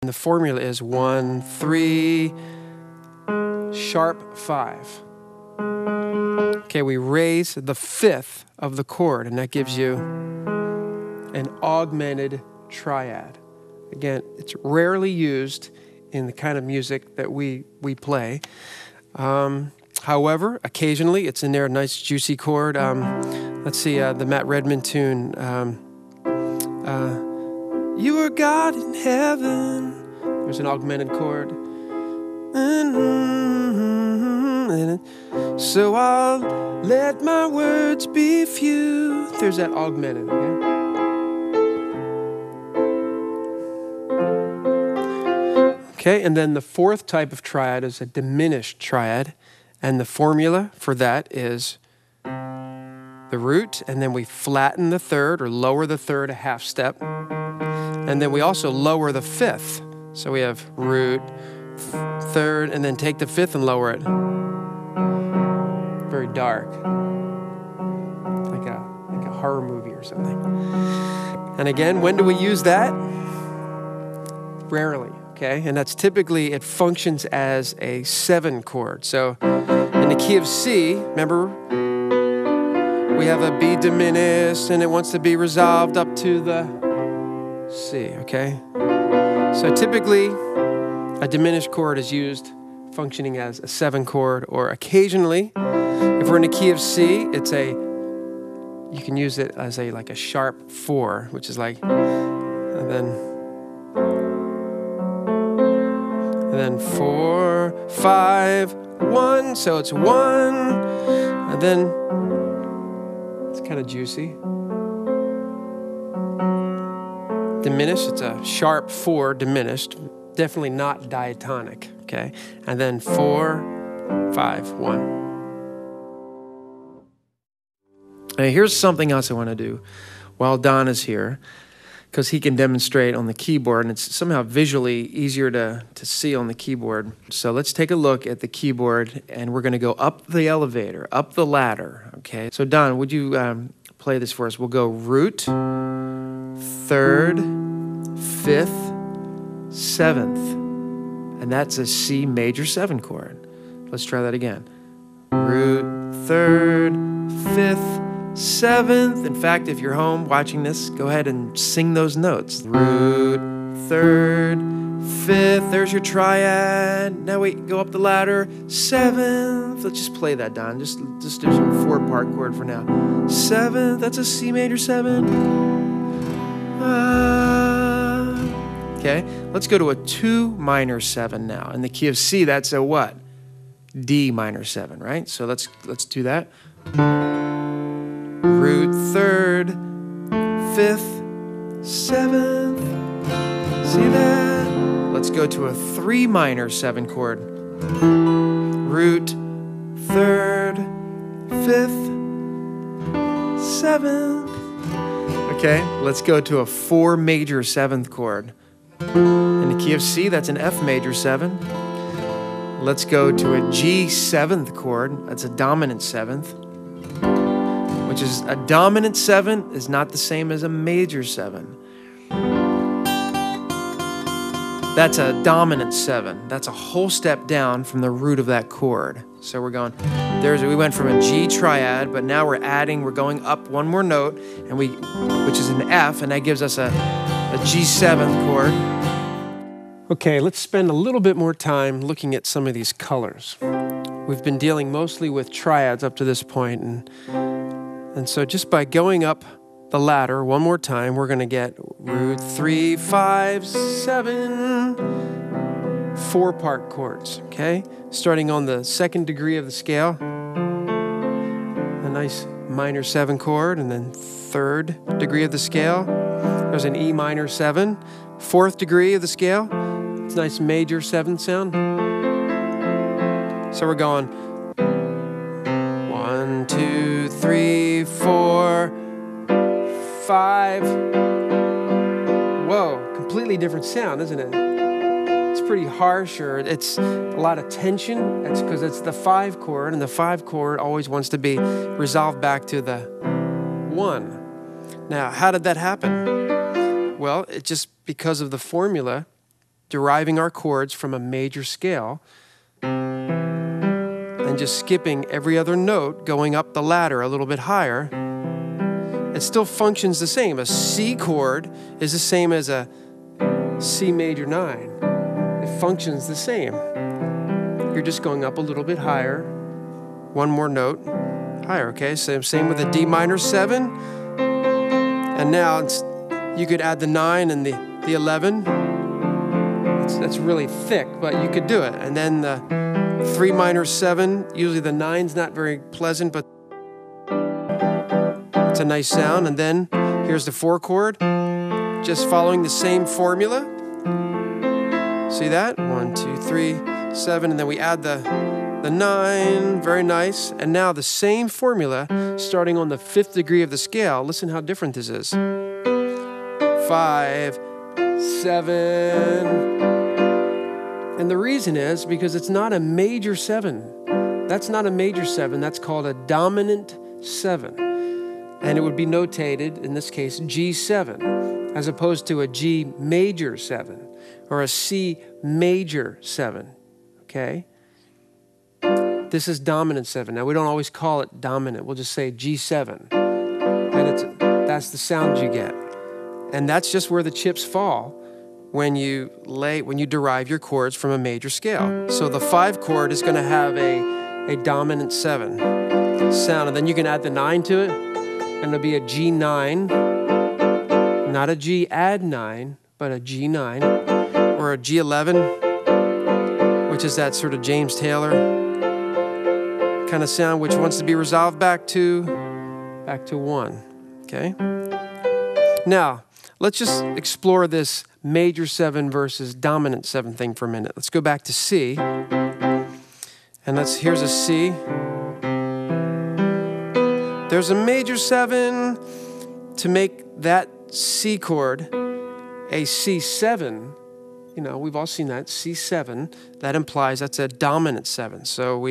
the formula is 1, 3, sharp 5. Okay, we raise the fifth of the chord, and that gives you an augmented triad. Again, it's rarely used in the kind of music that we play. However, occasionally it's in there, a nice juicy chord. Let's see, the Matt Redman tune. You are God in heaven. There's an augmented chord. So I'll let my words be few. There's that augmented, okay? Okay, and then the fourth type of triad is a diminished triad. And the formula for that is the root, and then we flatten the third or lower the third a half step. And then we also lower the fifth. So we have root, third, and then take the fifth and lower it. Very dark. Like a horror movie or something. And again, when do we use that? Rarely, okay? And that's typically, it functions as a 7 chord. So in the key of C, remember, we have a B diminished and it wants to be resolved up to the C, okay? So typically, a diminished chord is used functioning as a 7 chord, or occasionally, if we're in the key of C, you can use it as like a sharp 4, which is like, and then 4, 5, 1, so it's 1, and then it's kind of juicy. Diminished, it's a sharp 4 diminished, definitely not diatonic, okay? And then 4, 5, 1. Now here's something else I want to do while Don is here, because he can demonstrate on the keyboard, and it's somehow visually easier to see on the keyboard. So let's take a look at the keyboard, and we're going to go up the elevator, up the ladder, okay? So Don, would you play this for us? We'll go root, third, fifth, seventh, and that's a C major 7 chord. Let's try that again. Root, third, fifth, seventh. In fact, if you're home watching this, go ahead and sing those notes. Root, third, fifth. There's your triad. Now we go up the ladder. Seventh. Let's just play that, Don. Just do some 4-part chord for now. Seventh. That's a C major 7. Okay. Let's go to a 2 minor 7 now. In the key of C, that's a what? D minor 7, right? So let's do that. Root, third, fifth, seventh. See that? Let's go to a 3 minor 7 chord. Root, third, fifth, seventh. Okay, let's go to a 4 major 7th chord. In the key of C, that's an F major 7. Let's go to a G 7th chord. That's a dominant 7th. Which is a dominant 7 is not the same as a major 7. That's a dominant 7. That's a whole step down from the root of that chord. So we're going, we went from a G triad, but now we're going up one more note, which is an F, and that gives us a G 7th chord. Okay, let's spend a little bit more time looking at some of these colors. We've been dealing mostly with triads up to this point, and so just by going up the ladder one more time, we're going to get root 3, 5, 7, 4-part chords, okay? Starting on the 2nd degree of the scale, a nice minor 7 chord, and then 3rd degree of the scale, there's an E minor 7, 4th degree of the scale, it's a nice major 7 sound. So we're going 1, 2, 3, 4, 5. Whoa, completely different sound, isn't it? It's pretty harsh, or it's a lot of tension. That's because it's the 5 chord, and the 5 chord always wants to be resolved back to the 1. Now, how did that happen? Well, it's just because of the formula deriving our chords from a major scale and just skipping every other note, going up the ladder a little bit higher, it still functions the same. A C chord is the same as a C major 9. It functions the same. You're just going up a little bit higher, one more note higher, okay? Same with a D minor 7. And now you could add the 9 and the 11. That's really thick, but you could do it. And then the 3 minor 7, usually the 9's not very pleasant, but it's a nice sound. And then here's the 4 chord, just following the same formula. See that? 1, 2, 3, 7, and then we add the 9, very nice. And now the same formula, starting on the 5th degree of the scale. Listen how different this is. 5, 7. And the reason is because it's not a major 7. That's not a major 7. That's called a dominant 7. And it would be notated, in this case, G7, as opposed to a G major 7 or a C major 7, okay? This is dominant 7. Now, we don't always call it dominant. We'll just say G7. And that's the sound you get. And that's just where the chips fall when you derive your chords from a major scale. So the 5 chord is going to have a dominant 7 sound. And then you can add the 9 to it, and it'll be a G9. Not a G add 9, but a G9. Or a G11, which is that sort of James Taylor kind of sound, which wants to be resolved back to 1, okay? Now, let's just explore this major 7 versus dominant 7 thing for a minute. Let's go back to C, and here's a C. There's a major 7. To make that C chord a C7, you know, we've all seen that, C7, that implies that's a dominant 7. So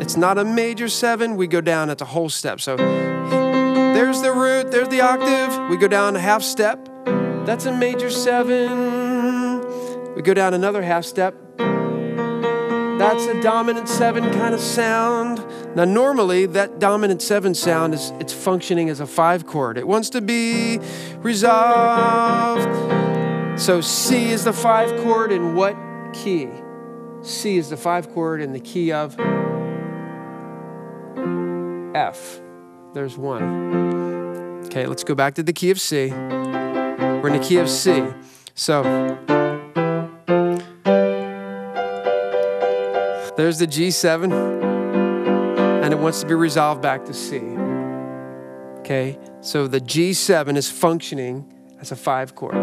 it's not a major 7, we go down at a whole step. So there's the root, there's the octave, we go down a half step. That's a major 7. We go down another half step. That's a dominant 7 kind of sound. Now, normally, that dominant 7 sound it's functioning as a 5 chord. It wants to be resolved. So C is the 5 chord in what key? C is the 5 chord in the key of F. There's 1. Okay, let's go back to the key of C. We're in the key of C. So there's the G7, and it wants to be resolved back to C. Okay, so the G7 is functioning as a 5 chord.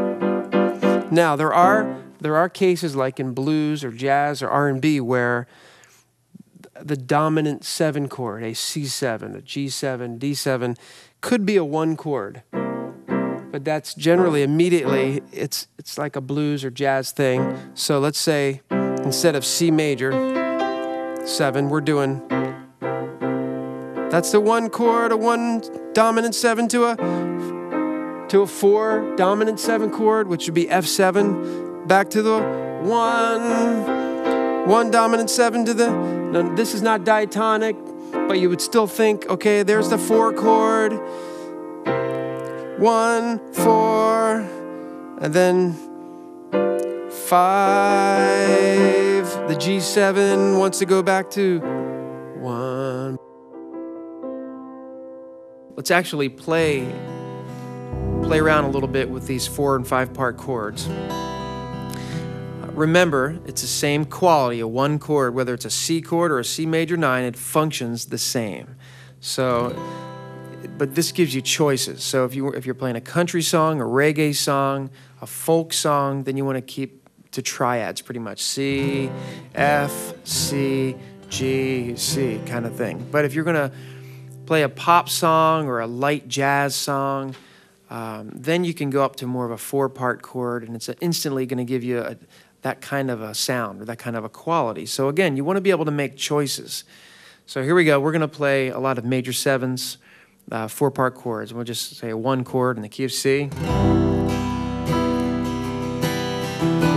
Now, there are cases like in blues or jazz or R&B where the dominant 7 chord, a C7, a G7, D7, could be a 1 chord. But that's generally immediately, it's like a blues or jazz thing. So let's say instead of C major 7, we're doing, that's the 1 chord, a 1 dominant 7 to a 4 dominant 7 chord, which would be F7, back to the 1 dominant 7 to the, now this is not diatonic, but you would still think, okay, there's the 4 chord, 1, 4, and then 5, the G7 wants to go back to 1. Let's actually play around a little bit with these 4 and 5 part chords. Remember, it's the same quality, a 1 chord, whether it's a C chord or a C major 9, it functions the same. So, but this gives you choices. So if you're playing a country song, a reggae song, a folk song, then you want to keep to triads pretty much. C, F, C, G, C kind of thing. But if you're going to play a pop song or a light jazz song, then you can go up to more of a 4-part chord, and it's instantly going to give you that kind of a sound or that kind of a quality. So again, you want to be able to make choices. So here we go. We're going to play a lot of major 7s, 4-part chords. We'll just say a 1 chord in the key of C.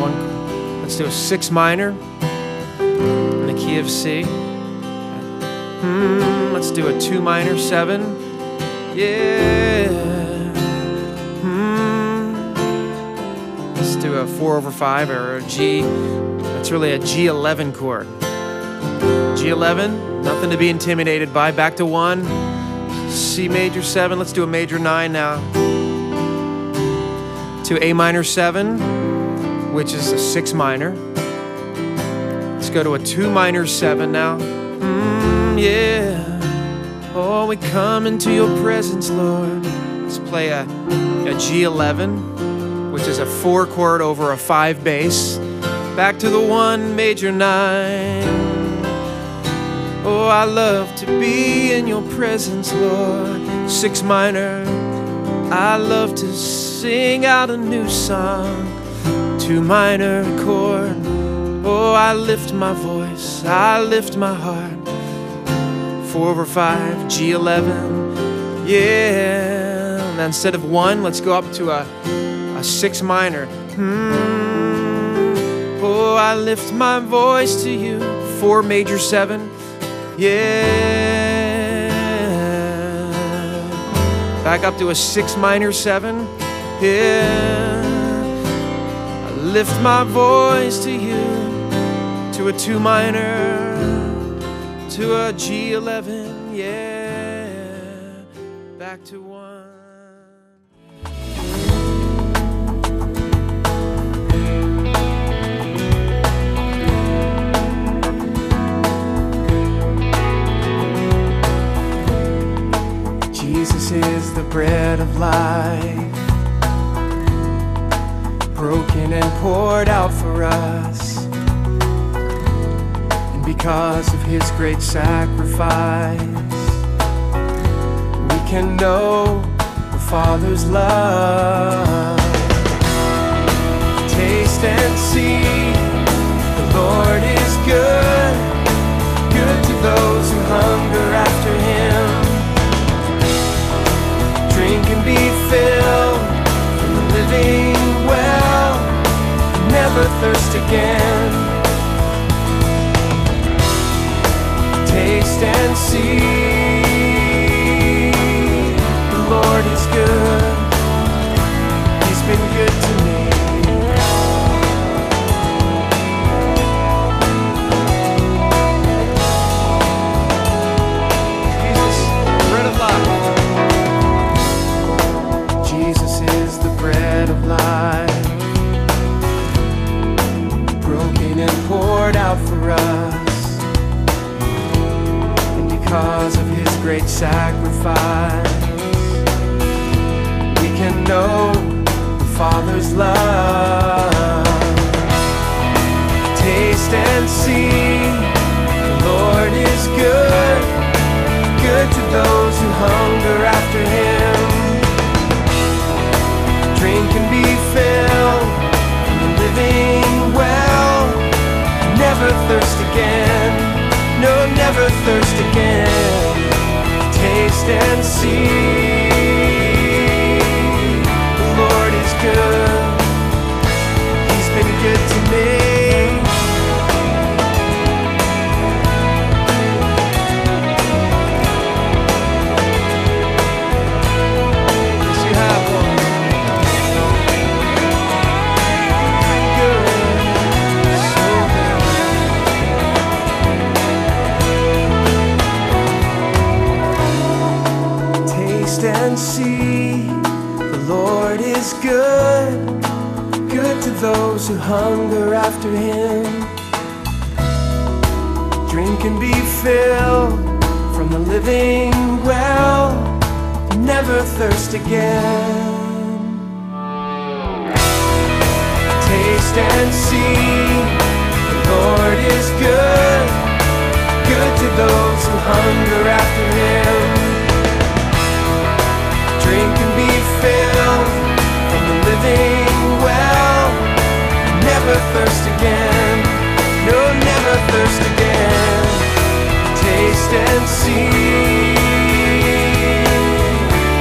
1 Let's do a 6 minor in the key of C. Let's do a 2 minor 7. Yeah. Let's do a 4/5 or a G. That's really a G11 chord. G11, nothing to be intimidated by. Back to 1. C major 7. Let's do a major 9 now. To A minor 7, which is a 6 minor. Let's go to a 2 minor 7 now. Yeah. Oh, we come into your presence, Lord. Let's play a G11, which is a 4 chord over a 5 bass. Back to the 1 major 9. Oh, I love to be in your presence, Lord. 6 minor. I love to sing out a new song. 2 minor chord. Oh, I lift my voice, I lift my heart. 4/5, G11. Yeah. And instead of 1, let's go up to a 6 minor. Oh, I lift my voice to you. 4 major 7. Yeah. Back up to a 6 minor 7. Yeah. I lift my voice to you. To a 2 minor. To a G11. Yeah. Back to 1. Jesus is the bread of life, broken and poured out for us. And because of his great sacrifice, we can know the Father's love. Taste and see, the Lord is good, good to those who hunger after him. Drink and be filled from the living well, never thirst again. Taste and see, the Lord is good, he's been good to me. Jesus, bread of life. Bread of life, broken and poured out for us. And because of his great sacrifice, we can know the Father's love. Taste and see, the Lord is good, good to those who hunger after him. Drink and be filled from the living well, never thirst again, no, never thirst again. Taste and see, the Lord is good, he's been good to me. Yes, you have one. And see, the Lord is good, good to those who hunger after him. Drink and be filled from the living well, never thirst again. Taste and see, the Lord is good, good to those who hunger after him. Drink and be filled from the living well, never thirst again, no, never thirst again. Taste and see,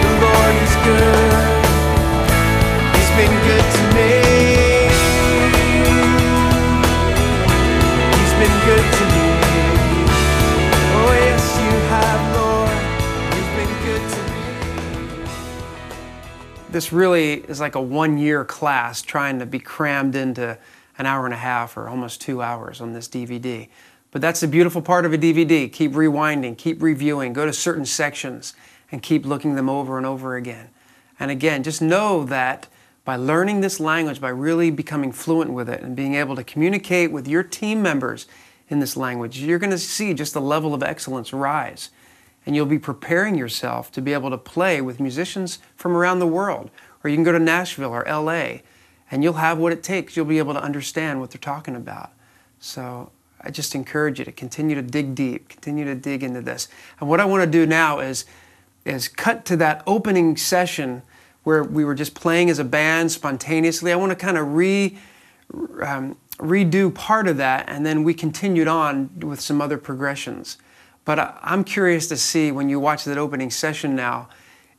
the Lord is good, he's been good to me. this really is like a 1-year class trying to be crammed into an hour and a half or almost 2 hours on this DVD. But that's the beautiful part of a DVD. Keep rewinding, keep reviewing, go to certain sections and keep looking them over and over again. And again, just know that by learning this language, by really becoming fluent with it and being able to communicate with your team members in this language, you're going to see just the level of excellence rise. And you'll be preparing yourself to be able to play with musicians from around the world. Or you can go to Nashville or LA, and you'll have what it takes. You'll be able to understand what they're talking about. So I just encourage you to continue to dig deep, continue to dig into this. And what I want to do now is cut to that opening session where we were just playing as a band spontaneously. I want to kind of redo part of that, and then we continued on with some other progressions. But I'm curious to see, when you watch that opening session now,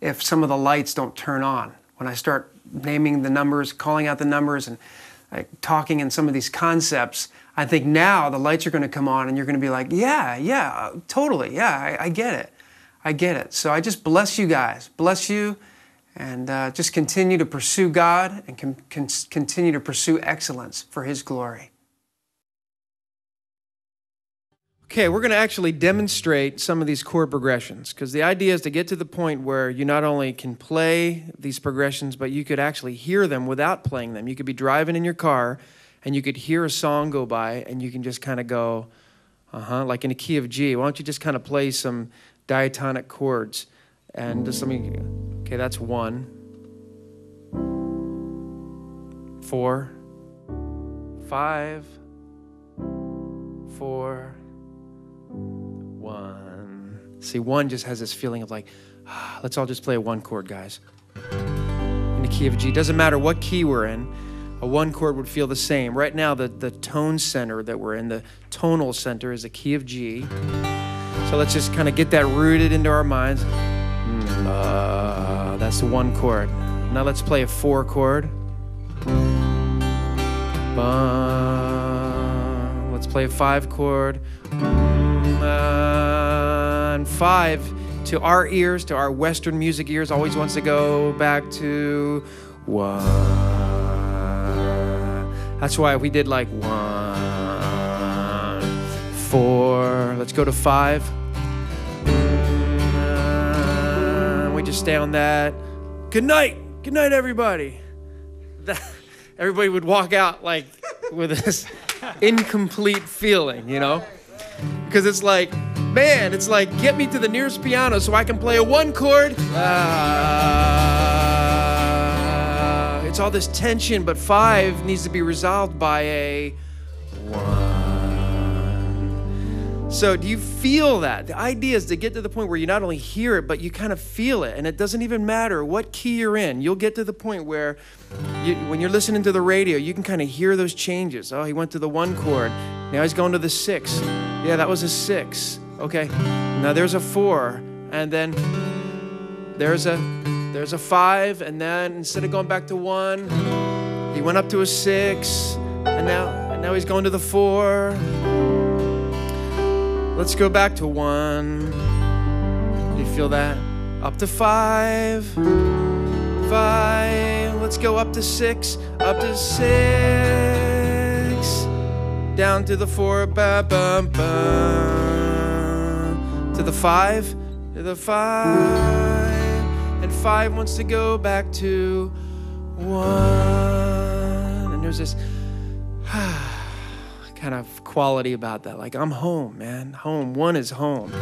if some of the lights don't turn on. When I start naming the numbers, calling out the numbers, and talking in some of these concepts, I think now the lights are going to come on and you're going to be like, yeah, totally, yeah, I get it. I get it. So I just bless you guys, bless you, and just continue to pursue God and continue to pursue excellence for His glory. Okay, we're going to actually demonstrate some of these chord progressions, because the idea is to get to the point where you not only can play these progressions, but you could actually hear them without playing them. You could be driving in your car and you could hear a song go by and you can just kind of go, like in a key of G. Why don't you just kind of play some diatonic chords? And just let me, okay, that's 1, 4, 5, 4, 1. See, 1 just has this feeling of like, let's all just play a 1 chord, guys. In the key of G. Doesn't matter what key we're in, a 1 chord would feel the same. Right now, the tone center that we're in, the tonal center, is a key of G. So let's just kind of get that rooted into our minds. That's the 1 chord. Now let's play a 4 chord. Let's play a 5 chord. And 5, to our ears, to our Western music ears, always wants to go back to 1. That's why we did like 1, 4. Let's go to 5. We just stay on that. Good night, everybody. Everybody would walk out like with this incomplete feeling, you know? Because it's like, man, it's like, get me to the nearest piano so I can play a 1 chord. It's all this tension, but 5 needs to be resolved by a 1. So do you feel that? The idea is to get to the point where you not only hear it, but you kind of feel it. And it doesn't even matter what key you're in. You'll get to the point where when you're listening to the radio, you can kind of hear those changes. Oh, he went to the 1 chord. Now he's going to the 6. Yeah, that was a 6. Okay, now there's a 4. And then there's a 5. And then instead of going back to 1, he went up to a 6. And now he's going to the 4. Let's go back to 1. Do you feel that? Up to 5. 5. Let's go up to 6. Up to 6. Down to the 4. Ba, ba, ba. To the 5. To the 5. And 5 wants to go back to 1. And there's this kind of quality about that. Like, I'm home, man. Home. 1 is home.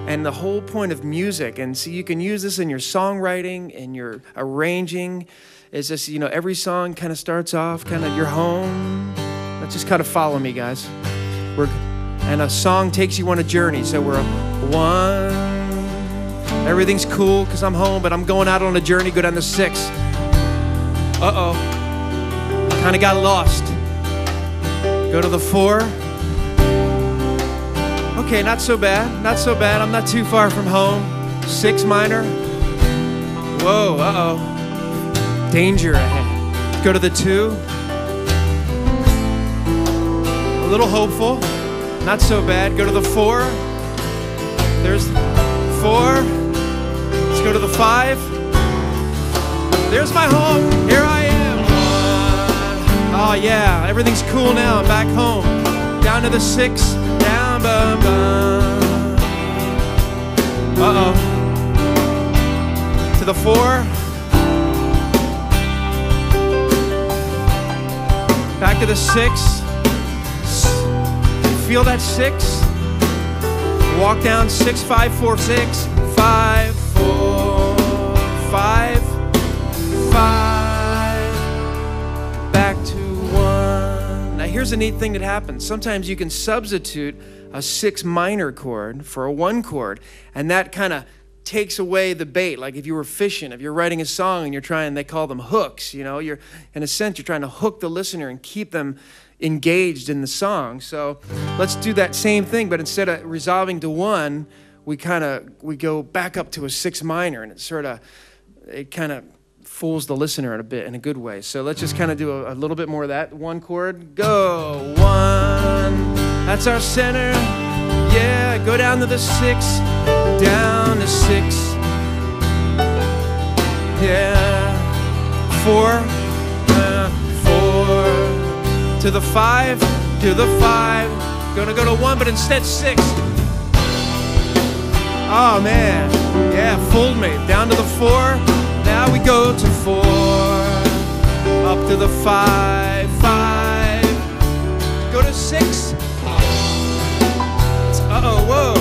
And the whole point of music, and so you can use this in your songwriting and your arranging, is just, you know, every song kind of starts off kind of, you're home. Let's just kind of follow me, guys. And a song takes you on a journey. So we're 1. Everything's cool because I'm home, but I'm going out on a journey, go down to 6. Uh-oh. Kind of got lost. Go to the 4. Okay, not so bad, not so bad. I'm not too far from home. 6 minor. Whoa, uh-oh. Danger ahead. Go to the 2. A little hopeful. Not so bad. Go to the 4. There's 4. Let's go to the 5. There's my home. Here I am. Oh yeah, everything's cool now. I'm back home. Down to the 6. Down, bum, bum. Uh-oh. To the 4. Back to the 6. Feel that 6? Walk down 6, 5, 4, 6, 5, 4, 5, 5. Back to 1. Now here's a neat thing that happens. Sometimes you can substitute a 6 minor chord for a 1 chord, and that kind of takes away the bait. Like if you were fishing, if you're writing a song and you're trying, they call them hooks, you know, you're in a sense, you're trying to hook the listener and keep them engaged in the song. So let's do that same thing, but instead of resolving to 1, we go back up to a 6 minor, and it kind of fools the listener a bit in a good way. So let's just kind of do a little bit more of that. 1 chord, go, 1. That's our center. Yeah, go down to the 6, down to 6. Yeah, 4, 4, to the 5, to the 5. Gonna go to 1, but instead 6. Oh man, yeah, fooled me. Down to the 4, now we go to 4. Up to the 5, 5. Go to 6. Uh-oh, whoa.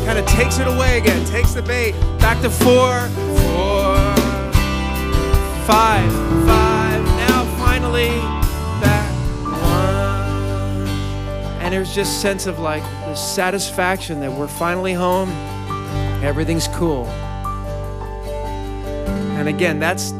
Kind of takes it away again, takes the bait. Back to 4, 4, 5, 5. Now finally back 1. And there's just sense of like the satisfaction that we're finally home. Everything's cool. And again, that's